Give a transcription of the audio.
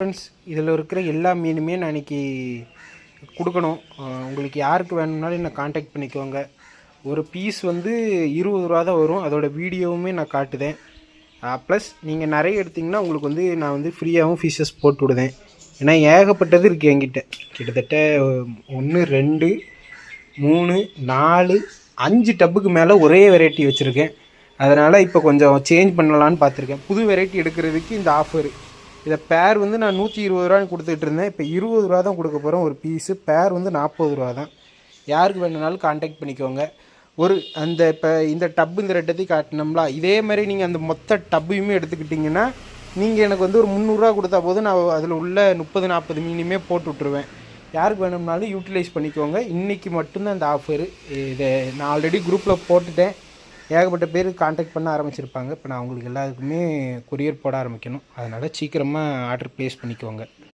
Friends, இதில் இருக்கிற எல்லா மீனுமே நான் இன்றைக்கி கொடுக்கணும். உங்களுக்கு யாருக்கு வேணும்னாலும் என்னை காண்டாக்ட் பண்ணிக்கோங்க. ஒரு பீஸ் வந்து 20 ரூபா தான் வரும். அதோட வீடியோவுமே நான் காட்டுதேன். ப்ளஸ் நீங்கள் நிறைய எடுத்திங்கன்னா உங்களுக்கு வந்து நான் வந்து ஃப்ரீயாகவும் ஃபிஷ்ஷஸ் போட்டு விடுதேன். ஏன்னா ஏகப்பட்டது இருக்குது என்கிட்ட. கிட்டத்தட்ட 1 2 3 4 5 டப்புக்கு மேலே ஒரே வெரைட்டி வச்சுருக்கேன். அதனால் இப்போ கொஞ்சம் சேஞ்ச் பண்ணலான்னு பார்த்துருக்கேன். புது வெரைட்டி எடுக்கிறதுக்கு இந்த ஆஃபரு. இதை பேர் வந்து நான் 120 ரூபான்னு கொடுத்துட்டு இருந்தேன். இப்போ 20 ரூபா தான் கொடுக்க போகிறோம் ஒரு பீஸு. பேர் வந்து 40 ரூபா தான். யாருக்கு வேணுனாலும் காண்டாக்ட் பண்ணிக்கோங்க. அந்த இப்போ இந்த டப்பு இந்த ரெட்டத்தையும் காட்டினோம்ல, இதே மாதிரி நீங்கள் அந்த மொத்த டப்பையுமே எடுத்துக்கிட்டிங்கன்னா நீங்கள் எனக்கு வந்து ஒரு 300 ரூபா கொடுத்தா போதும். நான் அதில் உள்ள 30-40 மீனுமே போட்டு விட்ருவேன். யாருக்கு வேணும்னாலும் யூட்டிலைஸ் பண்ணிக்கோங்க. இன்றைக்கி மட்டும்தான் இந்த ஆஃபரு. இதை நான் ஆல்ரெடி குரூப்பில் போட்டுட்டேன். ஏகப்பட்ட பேர் காண்டாக்ட் பண்ண ஆரம்பிச்சிருப்பாங்க. இப்போ நான் அவங்களுக்கு எல்லாருக்குமே கொரியர் போட ஆரம்பிக்கணும். அதனால் சீக்கிரமாக ஆர்டர் ப்ளேஸ் பண்ணிக்கோங்க.